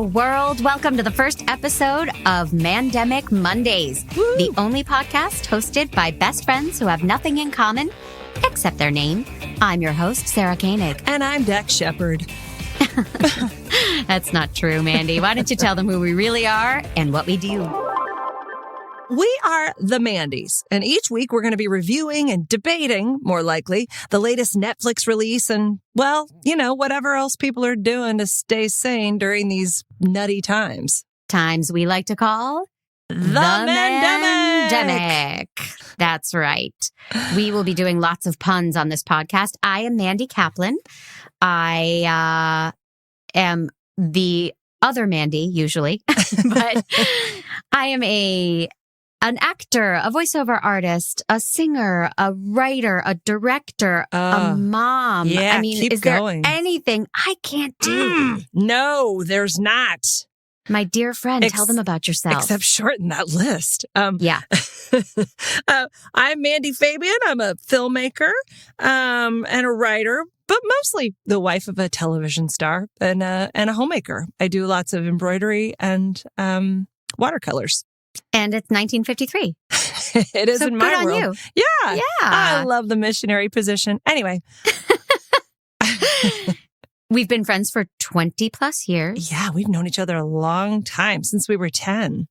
Hello, world. Welcome to the first episode of Mandemic Mondays, the only podcast hosted by best friends who have nothing in common except their name. I'm your host, Sarah Koenig. And I'm Dex Shepard. That's not true, Mandy. Why don't you tell them who we really are and what we do? We are the Mandys, and each week we're going to be reviewing and debating, more likely, the latest Netflix release and, well, you know, whatever else people are doing to stay sane during these nutty times. Times we like to call the Mandemic. That's right. We will be doing lots of puns on this podcast. I am Mandy Kaplan. I am the other Mandy, usually, but I am an actor, a voiceover artist, a singer, a writer, a director, a mom. Yeah, I mean, keep is going. there anything I can't do? No, there's not. My dear friend, tell them about yourself. Except shorten that list. Yeah. I'm Mandy Fabian. I'm a filmmaker and a writer, but mostly the wife of a television star and a homemaker. I do lots of embroidery and watercolors. And it's 1953. It is so in my good on world. You. Yeah. I love the missionary position. Anyway. We've been friends for 20 plus years. Yeah, we've known each other a long time, since we were 10.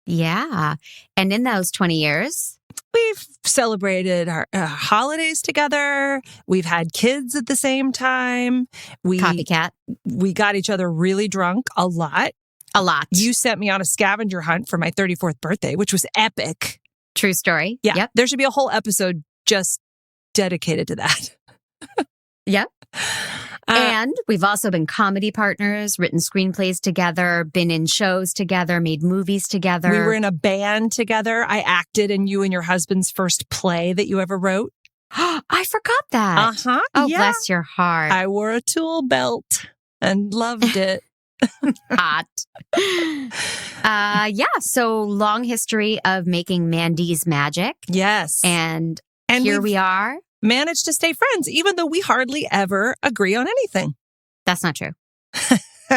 Yeah. And in those 20 years, we've celebrated our holidays together. We've had kids at the same time. Copycat. We got each other really drunk a lot. A lot. You sent me on a scavenger hunt for my 34th birthday, which was epic. True story. Yeah. Yep. There should be a whole episode just dedicated to that. Yep. And we've also been comedy partners, written screenplays together, been in shows together, made movies together. We were in a band together. I acted in you and your husband's first play that you ever wrote. I forgot that. Uh-huh. Oh, yeah. Bless your heart. I wore a tool belt and loved it. Hot. So long history of making Mandys magic. Yes. And here we are. Managed to stay friends, even though we hardly ever agree on anything. That's not true.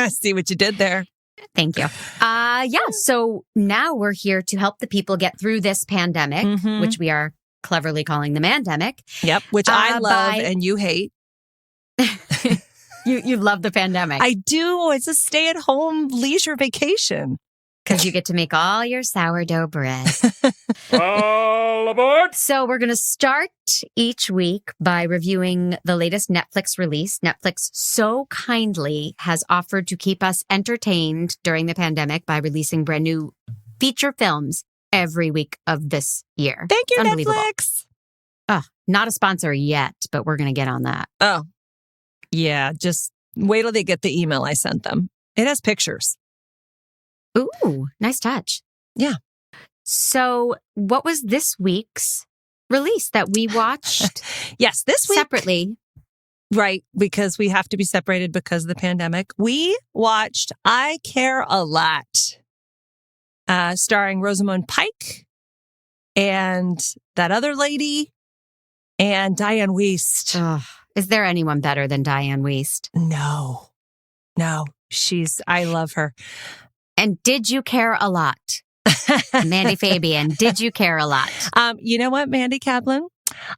See what you did there. Thank you. So now we're here to help the people get through this pandemic, which we are cleverly calling the Mandemic. Yep, which I love and you hate. You love the pandemic. I do. It's a stay-at-home leisure vacation. Because you get to make all your sourdough bread. All aboard! So we're going to start each week by reviewing the latest Netflix release. Netflix so kindly has offered to keep us entertained during the pandemic by releasing brand new feature films every week of this year. Thank you, Unbelievable. Netflix. Not a sponsor yet, but we're going to get on that. Oh, yeah. Just wait till they get the email I sent them. It has pictures. Ooh, nice touch. Yeah. So what was this week's release that we watched? Yes, this week. Separately. Right, because we have to be separated because of the pandemic. We watched I Care a Lot, starring Rosamund Pike and that other lady and Dianne Wiest. Oh, is there anyone better than Dianne Wiest? No, I love her. And did you care a lot? Mandy Fabian, did you care a lot? You know what, Mandy Kaplan?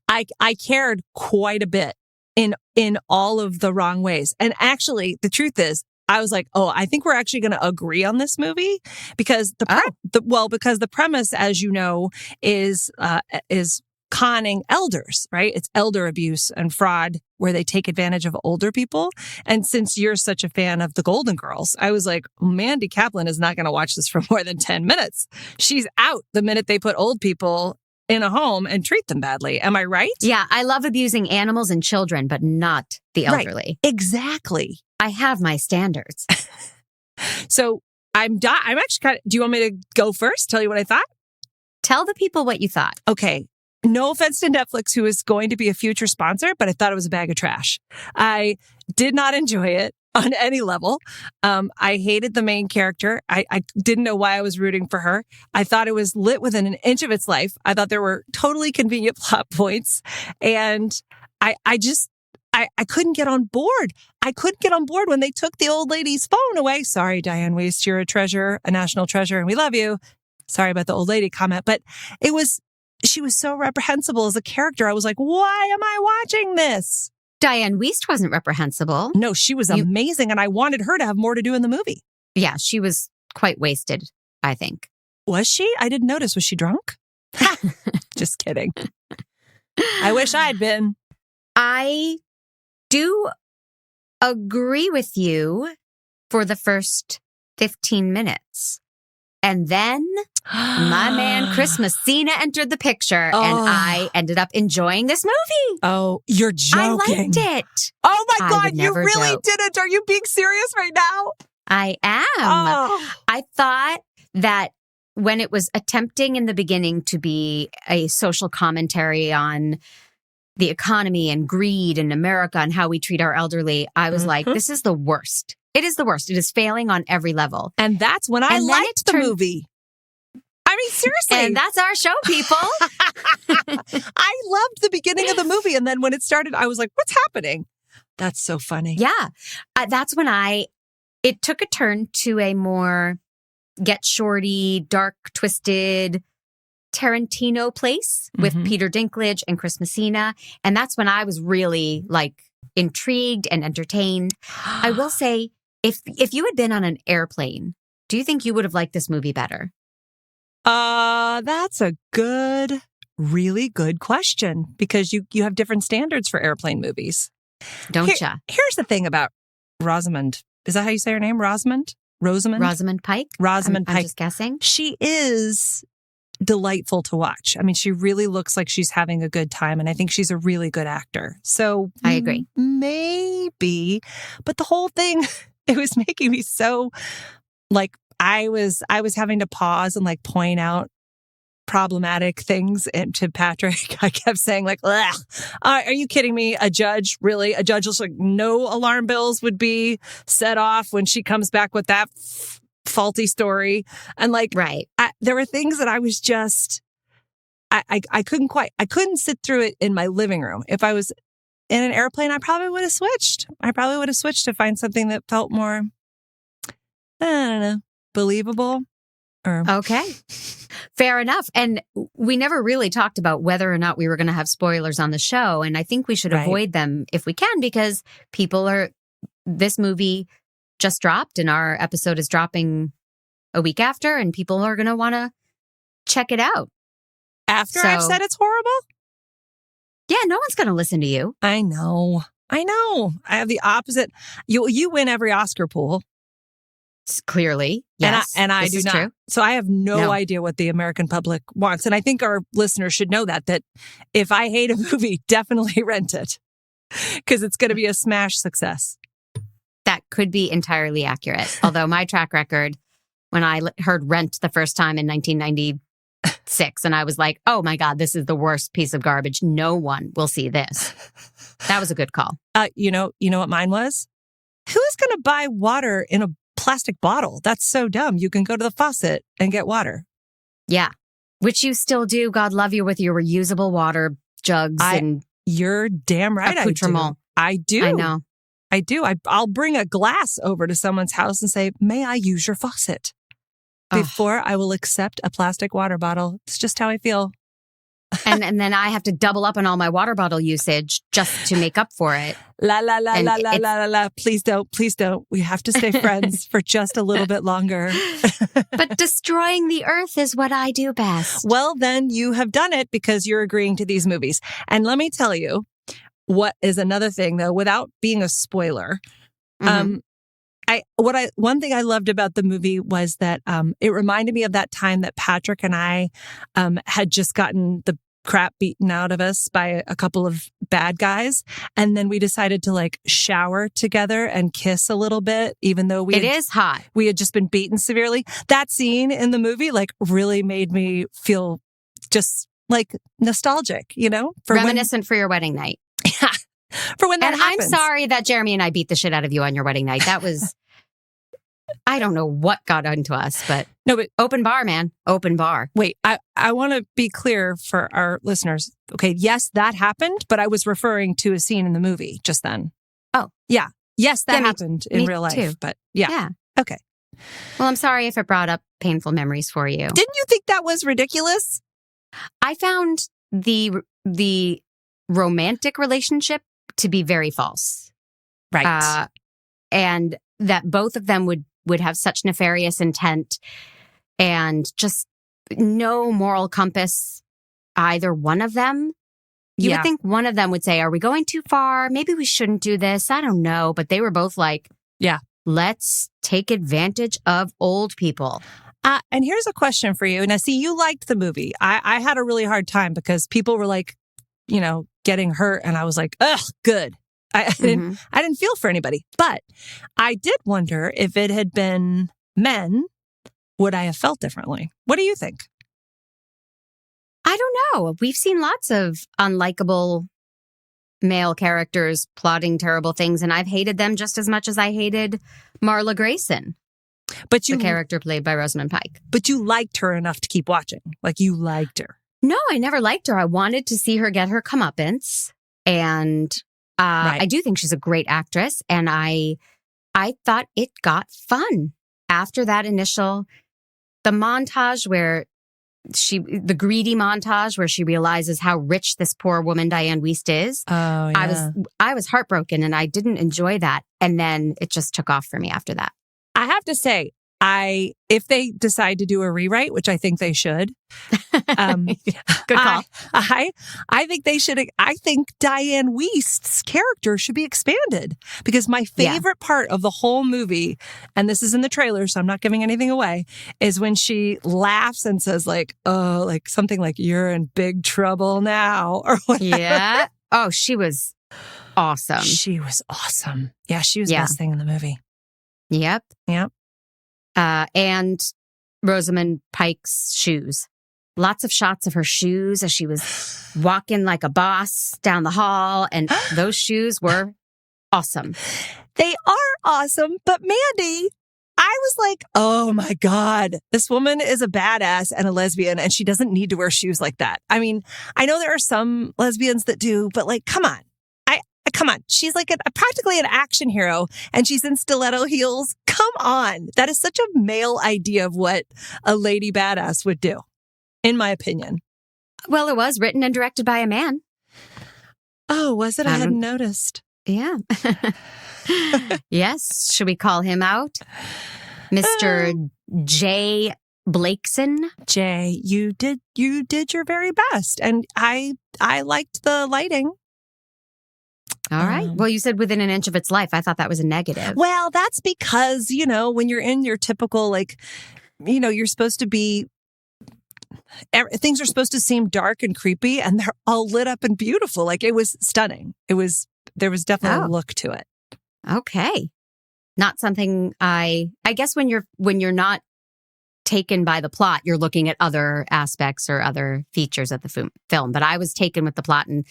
I cared quite a bit in all of the wrong ways. And actually, the truth is, I was like, I think we're actually going to agree on this movie because because the premise, as you know, is conning elders, right? It's elder abuse and fraud where they take advantage of older people. And since you're such a fan of the Golden Girls, I was like, Mandy Kaplan is not going to watch this for more than 10 minutes. She's out the minute they put old people in a home and treat them badly. Am I right? Yeah, I love abusing animals and children, but not the elderly. Right. Exactly. I have my standards. So I'm actually do you want me to go first? Tell you what I thought? Tell the people what you thought. Okay. No offense to Netflix, who is going to be a future sponsor, but I thought it was a bag of trash. I did not enjoy it on any level. I hated the main character. I didn't know why I was rooting for her. I thought it was lit within an inch of its life. I thought there were totally convenient plot points. And I just I couldn't get on board. I couldn't get on board when they took the old lady's phone away. Sorry, Dianne Wiest, you're a treasure, a national treasure, and we love you. Sorry about the old lady comment, but she was so reprehensible as a character. I was like, why am I watching this? Dianne Wiest wasn't reprehensible. No, she was amazing, and I wanted her to have more to do in the movie. Yeah, she was quite wasted, I think. Was she? I didn't notice. Was she drunk? Just kidding. I wish I'd been. I do agree with you for the first 15 minutes. And then my man Chris Messina entered the picture, and I ended up enjoying this movie. Oh, you're joking. I liked it. Oh my God, you never really joke. didn't. Are you being serious right now? I am. Oh. I thought that when it was attempting in the beginning to be a social commentary on the economy and greed in America and how we treat our elderly, I was like, this is the worst. It is the worst. It is failing on every level. And that's when I liked the movie. I mean, seriously. And that's our show, people. I loved the beginning of the movie. And then when it started, I was like, what's happening? That's so funny. Yeah. That's when it took a turn to a more get shorty, dark, twisted Tarantino place with Peter Dinklage and Chris Messina. And that's when I was really like intrigued and entertained. I will say, if you had been on an airplane, do you think you would have liked this movie better? That's a really good question, because you have different standards for airplane movies. Don't ya? Here's the thing about Rosamund. Is that how you say her name? Rosamund? Rosamund Pike? Rosamund Pike. I'm just guessing. She is delightful to watch. I mean, she really looks like she's having a good time, and I think she's a really good actor. So I agree. Maybe, but the whole thing, it was making me so like I was having to pause and like point out problematic things to Patrick. I kept saying like, are you kidding me? A judge? Really? A judge was like, no alarm bells would be set off when she comes back with that faulty story. And like, right. There were things that I was just, I couldn't sit through it in my living room. If I was in an airplane, I probably would have switched. To find something that felt more, I don't know, believable. Okay. Fair enough. And we never really talked about whether or not we were going to have spoilers on the show. And I think we should avoid them if we can, because this movie just dropped and our episode is dropping a week after, and people are going to want to check it out. After I've said it's horrible? Yeah, no one's going to listen to you. I know. I have the opposite. You win every Oscar pool. Clearly, yes. And I do not. True. So I have no idea what the American public wants. And I think our listeners should know that if I hate a movie, definitely rent it, because it's going to be a smash success. That could be entirely accurate. Although my track record, when I heard Rent the first time in 1996, and I was like, oh my God, this is the worst piece of garbage. No one will see this. That was a good call. You know what mine was? Who's going to buy water in a plastic bottle? That's so dumb. You can go to the faucet and get water. Yeah. Which you still do. God love you with your reusable water jugs and you're damn right. I do. I know. I do. I'll bring a glass over to someone's house and say, may I use your faucet? Before I will accept a plastic water bottle. It's just how I feel. and then I have to double up on all my water bottle usage just to make up for it. La. Please don't. We have to stay friends for just a little bit longer. But destroying the earth is what I do best. Well, then you have done it because you're agreeing to these movies. And let me tell you what is another thing, though, without being a spoiler. One thing I loved about the movie was that it reminded me of that time that Patrick and I had just gotten the crap beaten out of us by a couple of bad guys. And then we decided to like shower together and kiss a little bit, even though it is hot. We had just been beaten severely. That scene in the movie like really made me feel just like nostalgic, reminiscent for your wedding night. Yeah. For when that happens. I'm sorry that Jeremy and I beat the shit out of you on your wedding night. That was I don't know what got into us, but No, but open bar, man. Open bar. wait, I want to be clear for our listeners. Okay, yes, that happened, but I was referring to a scene in the movie just then. Oh. Yeah. Yes, that Yeah, happened in me real life, too. but yeah. Yeah. Okay. Well, I'm sorry if it brought up painful memories for you. Didn't you think that was ridiculous? I found the romantic relationship to be very false. Right. And that both of them would have such nefarious intent and just no moral compass, either one of them. You would think one of them would say, are we going too far? Maybe we shouldn't do this. I don't know. But they were both like, Yeah. Let's take advantage of old people. And here's a question for you. Now, see, you liked the movie. I had a really hard time because people were like, getting hurt. And I was like, ugh, good. I didn't feel for anybody. But I did wonder if it had been men, would I have felt differently? What do you think? I don't know. We've seen lots of unlikable male characters plotting terrible things, and I've hated them just as much as I hated Marla Grayson, But the character played by Rosamund Pike. But you liked her enough to keep watching. Like, you liked her. No, I never liked her. I wanted to see her get her comeuppance, and I do think she's a great actress, and I thought it got fun after that the montage where the greedy montage where she realizes how rich this poor woman Dianne Wiest is. Oh, yeah. I was heartbroken and I didn't enjoy that. And then it just took off for me after that. I have to say, if they decide to do a rewrite, which I think they should, Good call. I think they should. I think Dianne Wiest's character should be expanded because my favorite part of the whole movie, and this is in the trailer, so I'm not giving anything away, is when she laughs and says like, "Oh, like something like you're in big trouble now," or whatever. Yeah. Oh, she was awesome. She was awesome. Yeah, she was the best thing in the movie. Yep. Yep. And Rosamund Pike's shoes. Lots of shots of her shoes as she was walking like a boss down the hall. And those shoes were awesome. They are awesome. But Mandy, I was like, oh my God, this woman is a badass and a lesbian and she doesn't need to wear shoes like that. I mean, I know there are some lesbians that do, but like, come on. Come on. She's like practically an action hero and she's in stiletto heels. Come on. That is such a male idea of what a lady badass would do, in my opinion. Well, it was written and directed by a man. Oh, was it? I hadn't noticed. Yeah. Yes. Should we call him out? Mr. Jay Blakeson. Jay, you did your very best. And I liked the lighting. All right. Well, you said within an inch of its life. I thought that was a negative. Well, that's because, when you're in your typical, you're supposed to be, things are supposed to seem dark and creepy and they're all lit up and beautiful. Like it was stunning. There was definitely a look to it. Okay. Not something I guess when you're not taken by the plot, you're looking at other aspects or other features of the film. But I was taken with the plot and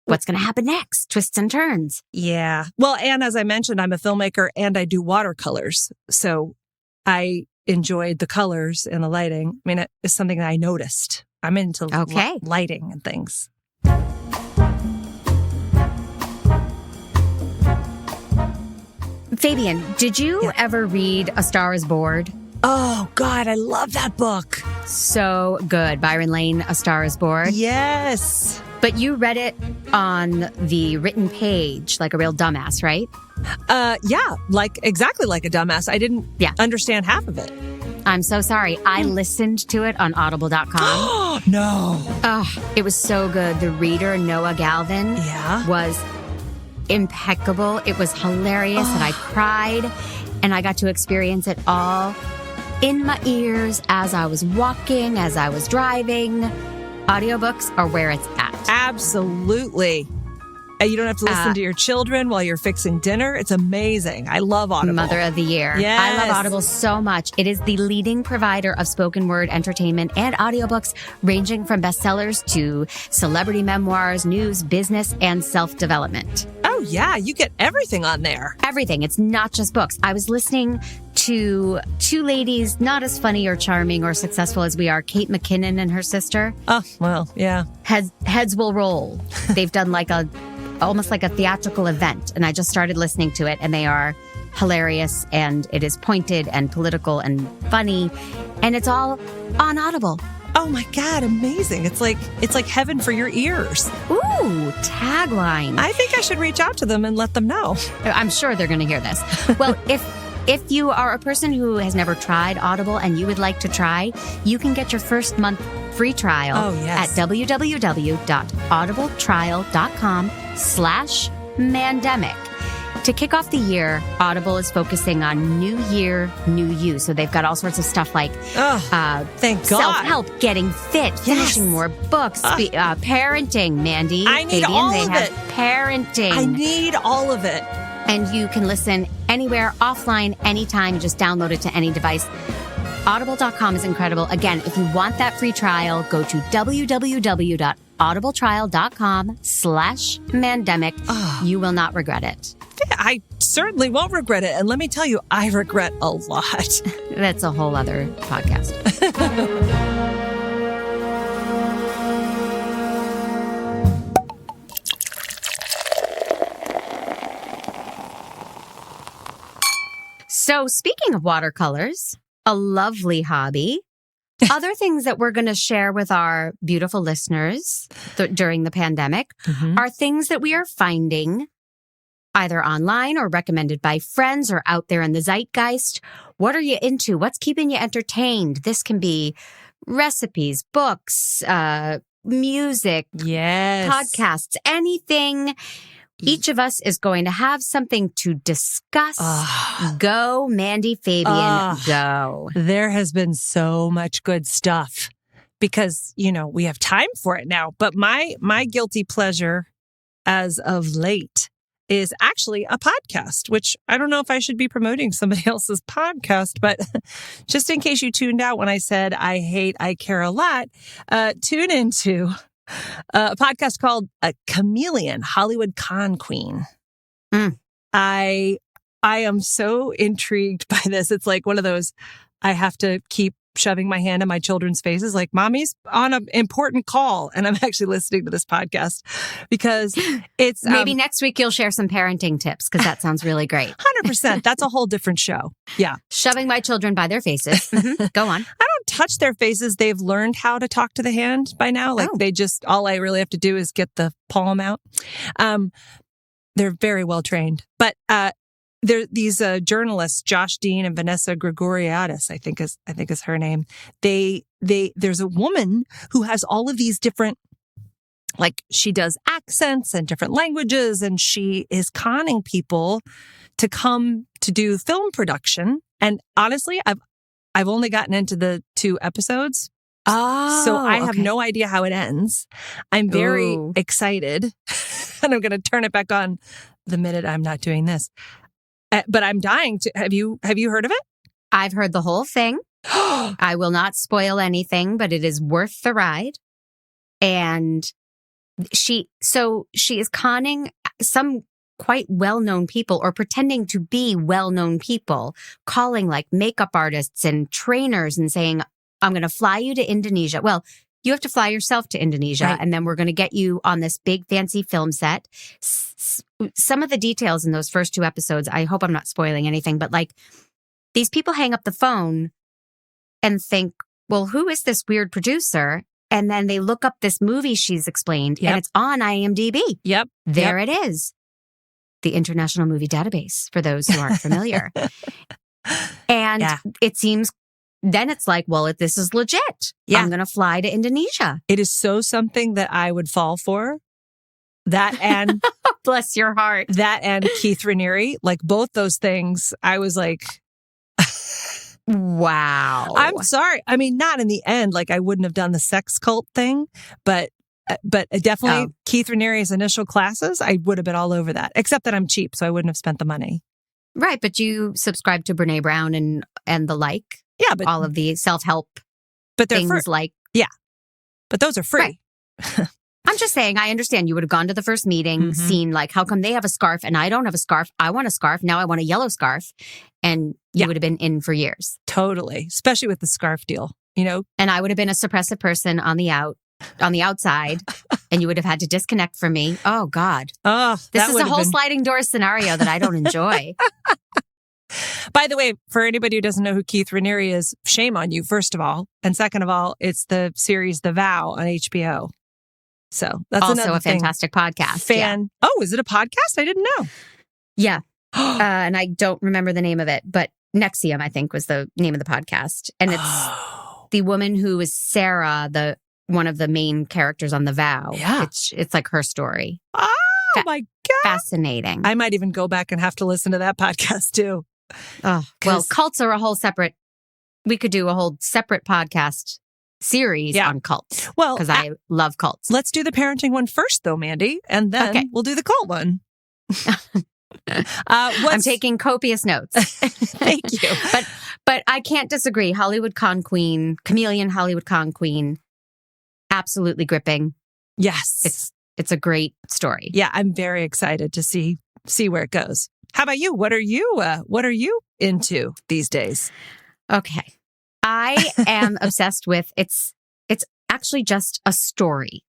what's going to happen next? Twists and turns. Yeah. Well, and as I mentioned, I'm a filmmaker and I do watercolors. So I enjoyed the colors and the lighting. I mean, it is something that I noticed. I'm into lighting and things. Fabian, did you ever read A Star is Born? Oh, God, I love that book. So good. Byron Lane, A Star is Born. Yes. But you read it on the written page like a real dumbass, right? Yeah, exactly like a dumbass. I didn't understand half of it. I'm so sorry. I listened to it on audible.com. No. Oh, it was so good. The reader, Noah Galvin, was impeccable. It was hilarious and I cried and I got to experience it all in my ears as I was walking, as I was driving. Audiobooks are where it's at. Absolutely. And you don't have to listen to your children while you're fixing dinner. It's amazing. I love Audible. Mother of the Year. Yes. I love Audible so much. It is the leading provider of spoken word entertainment and audiobooks ranging from bestsellers to celebrity memoirs, news, business, and self-development. Oh, yeah. You get everything on there. Everything. It's not just books. I was listening to two ladies, not as funny or charming or successful as we are, Kate McKinnon and her sister. Oh, well, yeah. Heads Will Roll. They've done almost like a theatrical event. And I just started listening to it, and they are hilarious, and it is pointed and political and funny, and it's all on Audible. Oh my God, amazing. It's like heaven for your ears. Ooh, tagline. I think I should reach out to them and let them know. I'm sure they're going to hear this. Well, if you are a person who has never tried Audible and you would like to try, you can get your first month free trial at www.audibletrial.com/Mandemic. To kick off the year, Audible is focusing on New Year, New You. So they've got all sorts of stuff like thank God. Self-help, getting fit, finishing more books, parenting, Mandy. I need all of it. Parenting. I need all of it. And you can listen anywhere, offline, anytime. Just download it to any device. Audible.com is incredible. Again, if you want that free trial, go to www.audibletrial.com/Mandemic. You will not regret it. I certainly won't regret it. And let me tell you, I regret a lot. That's a whole other podcast. So speaking of watercolors, a lovely hobby. Other things that we're going to share with our beautiful listeners during the pandemic are things that we are finding either online or recommended by friends or out there in the zeitgeist. What are you into? What's keeping you entertained? This can be recipes, books, music, podcasts, anything. Each of us is going to have something to discuss. Go, Mandy, Fabian, go. There has been so much good stuff because, we have time for it now. But my guilty pleasure as of late is actually a podcast, which I don't know if I should be promoting somebody else's podcast, but just in case you tuned out when I said I care a lot, tune into a podcast called Chameleon, Hollywood Con Queen. I am so intrigued by this. It's like one of those, I have to keep shoving my hand in my children's faces like, mommy's on an important call. And I'm actually listening to this podcast because it's... Maybe next week you'll share some parenting tips because that sounds really great. 100%. That's a whole different show. Yeah. Shoving my children by their faces. Go on. I don't touch their faces. They've learned how to talk to the hand by now. They just, all I really have to do is get the palm out. They're very well trained. But these journalists, Josh Dean and Vanessa Gregoriadis, I think is her name. There's a woman who has all of these different, she does accents and different languages, and she is conning people to come to do film production. And honestly, I've only gotten into the 2 episodes. So I have no idea how it ends. I'm very excited, and I'm going to turn it back on the minute I'm not doing this. But I'm dying to. Have you heard of it? I've heard the whole thing. I will not spoil anything, but it is worth the ride. And she is conning some quite well-known people or pretending to be well-known people, calling makeup artists and trainers and saying, I'm going to fly you to Indonesia. Well, you have to fly yourself to Indonesia, right. And then we're going to get you on this big fancy film set. Some of the details in those first 2 episodes, I hope I'm not spoiling anything, but these people hang up the phone and think, well, who is this weird producer? And then they look up this movie she's explained, and it's on IMDb. Yep. There it is. The International Movie Database, for those who aren't familiar. And it seems... Then it's this is legit. Yeah. I'm going to fly to Indonesia. It is so something that I would fall for. That and... Bless your heart. That and Keith Raniere. Both those things, I was like... Wow. I'm sorry. I mean, not in the end. I wouldn't have done the sex cult thing, but definitely Keith Raniere's initial classes, I would have been all over that. Except that I'm cheap, so I wouldn't have spent the money. Right, but you subscribe to Brene Brown and the like. Yeah, but all of the self-help but they're things but those are free. Right. I'm just saying, I understand you would have gone to the first meeting, seen like, how come they have a scarf and I don't have a scarf? I want a scarf. Now I want a yellow scarf. And you would have been in for years. Totally. Especially with the scarf deal, And I would have been a suppressive person on the outside, and you would have had to disconnect from me. Oh, God. Oh, this is a whole sliding door scenario that I don't enjoy. By the way, for anybody who doesn't know who Keith Raniere is, shame on you, first of all. And second of all, it's the series The Vow on HBO. So that's also another a fantastic podcast. Oh, is it a podcast? I didn't know. Yeah. And I don't remember the name of it, but Nexium, I think, was the name of the podcast. And it's the woman who is Sarah, one of the main characters on The Vow. Yeah. It's like her story. Oh, my God. Fascinating. I might even go back and have to listen to that podcast, too. Oh, well, cults are we could do a whole separate podcast series on cults. Well, because I love cults. Let's do the parenting one first, though, Mandy, and then we'll do the cult one. I'm taking copious notes. Thank you. But I can't disagree. Hollywood con queen, Chameleon, Hollywood con queen, absolutely gripping. Yes, it's a great story. Yeah, I'm very excited to see where it goes. How about you? What are you into these days? Okay. I am obsessed with it's actually just a story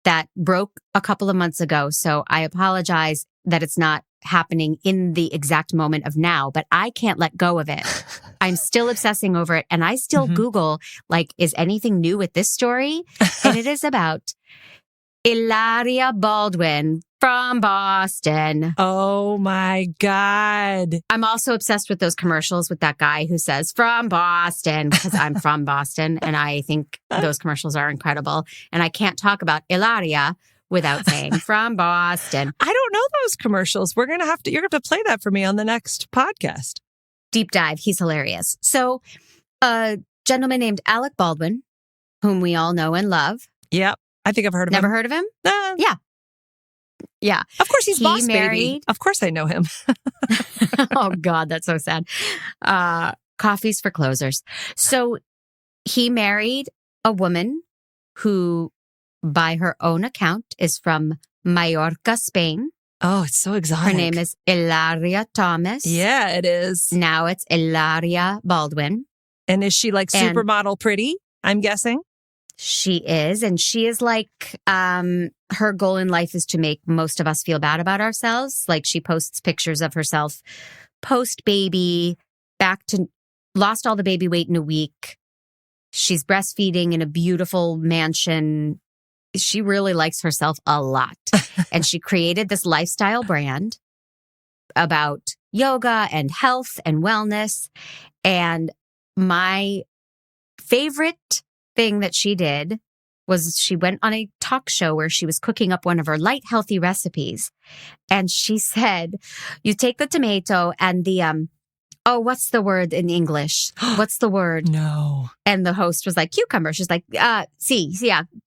that broke a couple of months ago. So I apologize that it's not happening in the exact moment of now, but I can't let go of it. I'm still obsessing over it. And I still Google, like, is anything new with this story? And it is about Hilaria Baldwin from Boston. Oh my God. I'm also obsessed with those commercials with that guy who says from Boston, because I'm from Boston. And I think those commercials are incredible. And I can't talk about Hilaria without saying from Boston. I don't know those commercials. You're going to have to play that for me on the next podcast. Deep dive. He's hilarious. So a gentleman named Alec Baldwin, whom we all know and love. Yep. I think I've heard of him. Never heard of him? Yeah. Yeah. Of course he's Boss married. Baby. Of course I know him. Oh, God, that's so sad. Coffees for closers. So he married a woman who, by her own account, is from Mallorca, Spain. Oh, it's so exotic. Her name is Hilaria Thomas. Yeah, it is. Now it's Hilaria Baldwin. And is she like supermodel pretty, I'm guessing? She is. And she is like, her goal in life is to make most of us feel bad about ourselves. Like she posts pictures of herself post-baby, lost all the baby weight in a week. She's breastfeeding in a beautiful mansion. She really likes herself a lot. And she created this lifestyle brand about yoga and health and wellness. And my favorite thing that she did was she went on a talk show where she was cooking up one of her light, healthy recipes. And she said, you take the tomato and the, what's the word in English? What's the word? No. And the host was like, cucumber. She's like,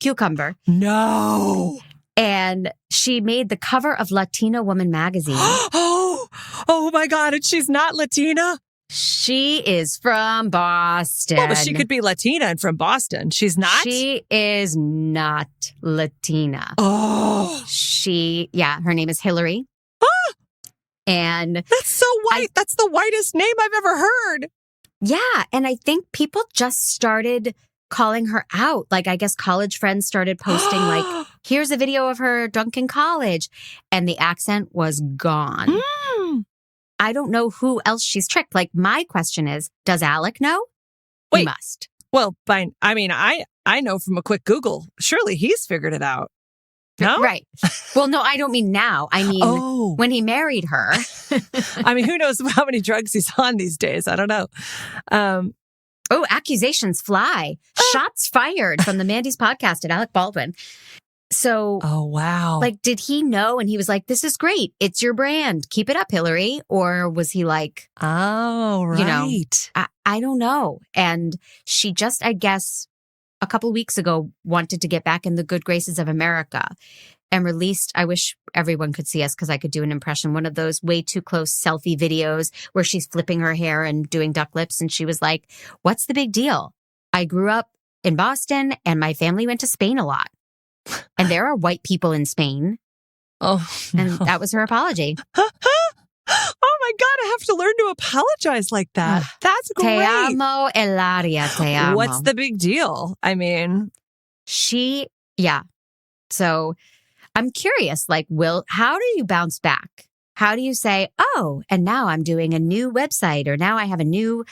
cucumber. No. And she made the cover of Latina Woman magazine. Oh my God. And she's not Latina? She is from Boston. Well, but she could be Latina and from Boston. She's not? She is not Latina. Oh. Her name is Hillary. And that's so white. That's the whitest name I've ever heard. Yeah. And I think people just started calling her out. Like, I guess college friends started posting like, here's a video of her drunk in college. And the accent was gone. I don't know who else she's tricked. Like, my question is, does Alec know? Wait. He must. Well, fine. I mean, I know from a quick Google. Surely he's figured it out. No? Right. Well, no, I don't mean now. I mean, when he married her. I mean, who knows how many drugs he's on these days? I don't know. Accusations fly. Shots fired from the Mandys podcast at Alec Baldwin. So, oh, wow. Like, did he know? And he was like, this is great. It's your brand. Keep it up, Hillary. Or was he like, oh, right. You know, I don't know. And she just, I guess, a couple weeks ago wanted to get back in the good graces of America and released, I wish everyone could see us because I could do an impression, one of those way too close selfie videos where she's flipping her hair and doing duck lips. And she was like, what's the big deal? I grew up in Boston and my family went to Spain a lot. And there are white people in Spain. Oh, And that was her apology. Oh my God, I have to learn to apologize like that. That's great. Te amo, Ilaria, te amo. What's the big deal? I mean, yeah. So I'm curious, like, how do you bounce back? How do you say, oh, and now I'm doing a new website, or now I have a new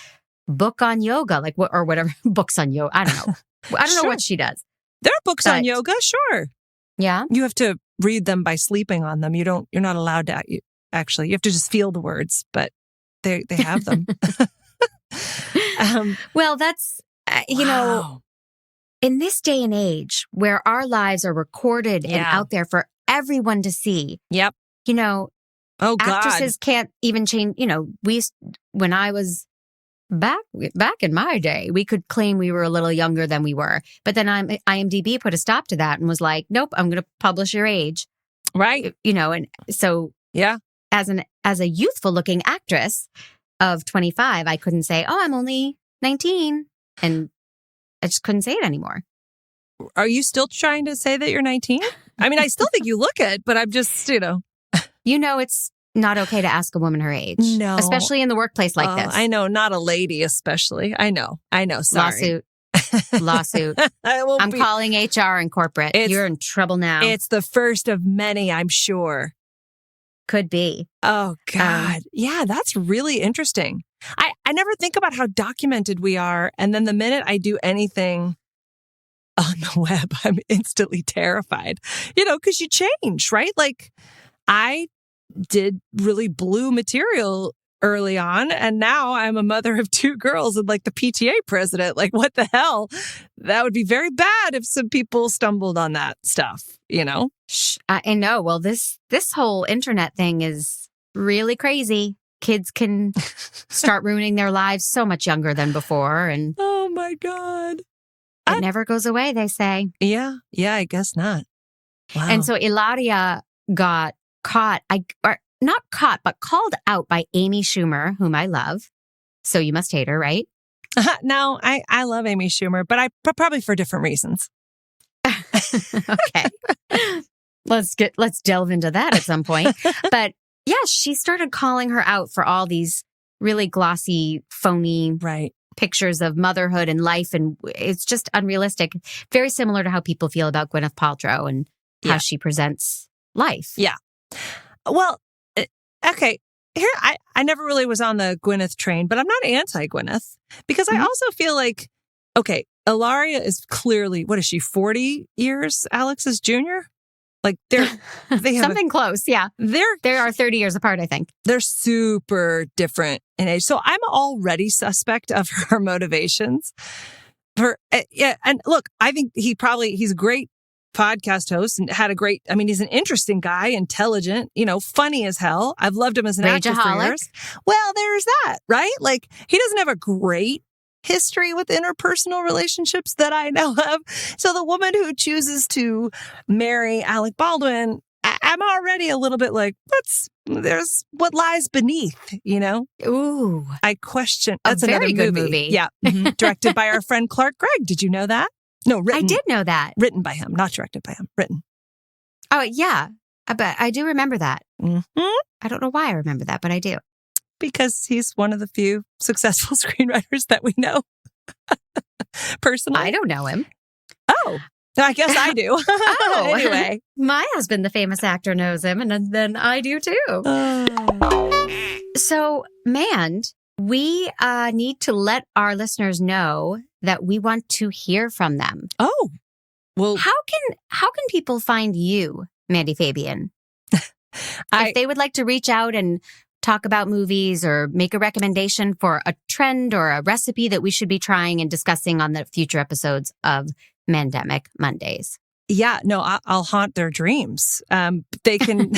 book on yoga, like what, or whatever, books on yoga. I don't know. I don't know what she does. There are books on yoga, sure. Yeah. You have to read them by sleeping on them. You're not allowed to actually. You have to just feel the words, but they have them. Well, that's, you know, in this day and age where our lives are recorded and out there for everyone to see. Yep. You know, oh God, actresses can't even change. You know, when I was back in my day, we could claim we were a little younger than we were. But then IMDb put a stop to that and was like, nope, I'm going to publish your age. Right. You know, and so yeah, as a youthful looking actress of 25, I couldn't say, oh, I'm only 19. And I just couldn't say it anymore. Are you still trying to say that you're 19? I mean, I still think you look it, but I'm just, it's not okay to ask a woman her age. No. Especially in the workplace like this. I know, not a lady especially. I know. Sorry. Lawsuit. I'm calling HR and corporate. You're in trouble now. It's the first of many, I'm sure. Could be. Oh, God. Yeah, that's really interesting. I never think about how documented we are. And then the minute I do anything on the web, I'm instantly terrified, because you change, right? Like I did really blue material early on, and now I'm a mother of 2 girls and like the PTA president. Like, what the hell? That would be very bad if some people stumbled on that stuff, I know. Well, this whole internet thing is really crazy. Kids can start ruining their lives so much younger than before. And oh my God. It never goes away, they say. Yeah, I guess not. Wow. And so Ilaria got caught, not caught, but called out by Amy Schumer, whom I love. So you must hate her, right? No, I love Amy Schumer, but probably for different reasons. Okay. Let's delve into that at some point. But yeah, she started calling her out for all these really glossy, phony pictures of motherhood and life. And it's just unrealistic. Very similar to how people feel about Gwyneth Paltrow and how she presents life. Yeah. Well, okay. Here, I never really was on the Gwyneth train, but I'm not anti-Gwyneth because I also feel like, okay, Ilaria is clearly, what is she, 40 years Alex's junior? Like they have something close. Yeah. They are 30 years apart, I think. They're super different in age. So I'm already suspect of her motivations. And look, I think he's a great podcast host and he's an interesting guy, intelligent, funny as hell. I've loved him as an actor for years. Well, there's that, right? Like he doesn't have a great history with interpersonal relationships that I know of. So the woman who chooses to marry Alec Baldwin, I'm already a little bit like, there's what lies beneath, Ooh. I question. That's another very good movie. Yeah. Mm-hmm. Directed by our friend Clark Gregg. Did you know that? No, written. I did know that. Written by him, not directed by him. Written. Oh, yeah. But I do remember that. Mm-hmm. I don't know why I remember that, but I do. Because he's one of the few successful screenwriters that we know. Personally. I don't know him. Oh, I guess I do. Oh, anyway. My husband, the famous actor, knows him, and then I do too. So, Mand, we need to let our listeners know that we want to hear from them. Oh, well, how can people find you, Mandy Fabian? If they would like to reach out and talk about movies or make a recommendation for a trend or a recipe that we should be trying and discussing on the future episodes of Mandemic Mondays. Yeah, no, I'll haunt their dreams. They can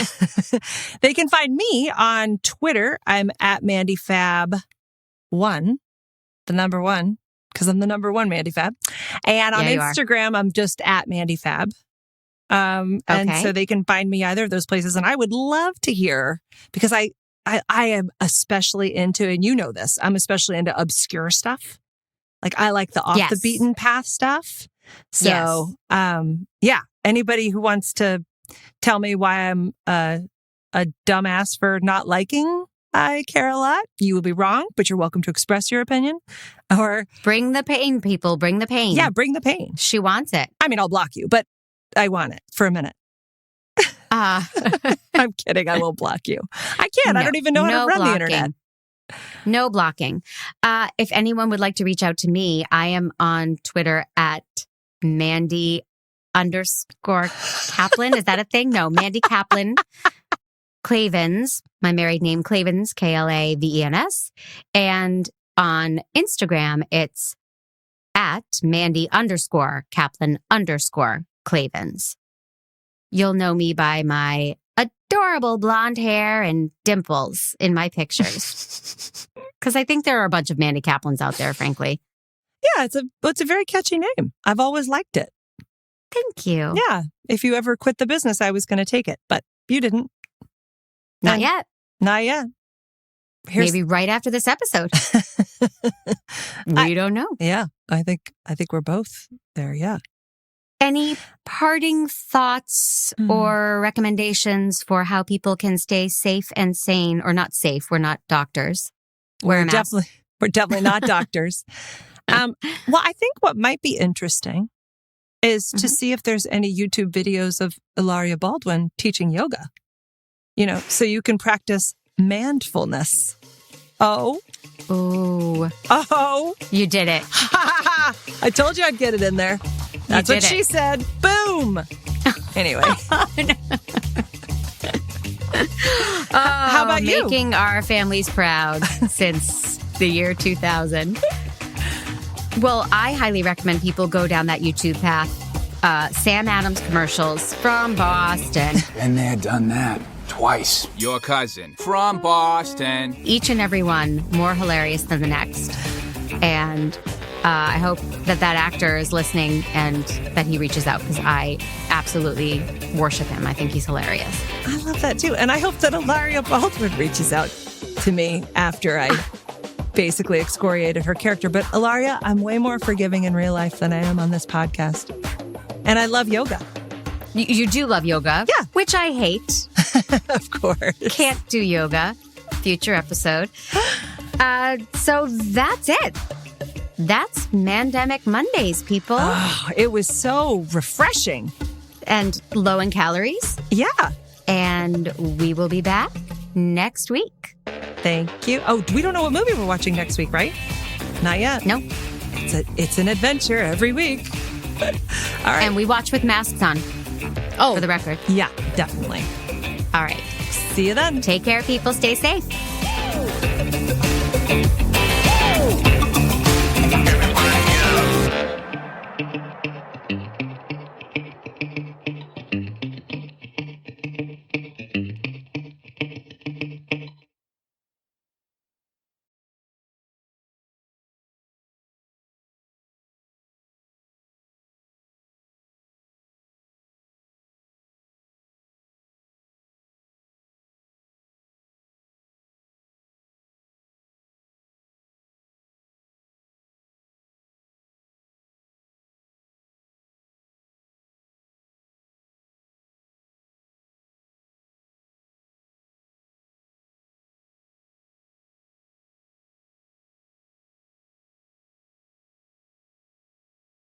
they can find me on Twitter. I'm at MandyFab1, the number 1, because I'm the number 1 MandyFab. And on Instagram, I'm just at MandyFab. And so they can find me either of those places. And I would love to hear, because I am especially into, and you know this, I'm especially into obscure stuff. Like I like the off the beaten path stuff. So, anybody who wants to tell me why I'm a dumbass for not liking I Care a Lot, you will be wrong, but you're welcome to express your opinion. Or bring the pain, people. Bring the pain. Yeah, bring the pain. She wants it. I mean, I'll block you, but I want it for a minute. I'm kidding. I won't block you. I can't. I don't even know how to run the internet. No blocking. If anyone would like to reach out to me, I am on Twitter at Mandy_Kaplan. Is that a thing? No, Mandy Kaplan. Clavens, my married name, Clavens, Klavens. And on Instagram, it's at Mandy_Kaplan_Clavens. You'll know me by my adorable blonde hair and dimples in my pictures. Because I think there are a bunch of Mandy Kaplans out there, frankly. Yeah, it's a very catchy name. I've always liked it. Thank you. Yeah. If you ever quit the business, I was going to take it, but you didn't. Not yet. Not yet. Maybe right after this episode. We don't know. Yeah, I think we're both there. Yeah. Any parting thoughts or recommendations for how people can stay safe and sane, or not safe? We're not doctors. We're definitely not doctors. Well, I think what might be interesting is to see if there's any YouTube videos of Hilaria Baldwin teaching yoga. So you can practice mandfulness. Oh. You did it. I told you I'd get it in there. That's what she said. Boom. Anyway. How about you? Making our families proud since the year 2000. Well, I highly recommend people go down that YouTube path. Sam Adams commercials from Boston. Been there, done that. Twice. Your cousin from Boston. Each and every one more hilarious than the next. And I hope that actor is listening and that he reaches out, because I absolutely worship him. I think he's hilarious. I love that too. And I hope that Hilaria Baldwin reaches out to me after I basically excoriated her character. But Hilaria, I'm way more forgiving in real life than I am on this podcast. And I love yoga. You do love yoga? Yeah. Which I hate. Of course. Can't do yoga. Future episode. So that's it. That's Mandemic Mondays, people. Oh, it was so refreshing. And low in calories. Yeah. And we will be back next week. Thank you. Oh, we don't know what movie we're watching next week, right? Not yet. No. It's an adventure every week. All right. And we watch with masks on. For the record. Yeah, definitely. All right. See you then. Take care, people. Stay safe.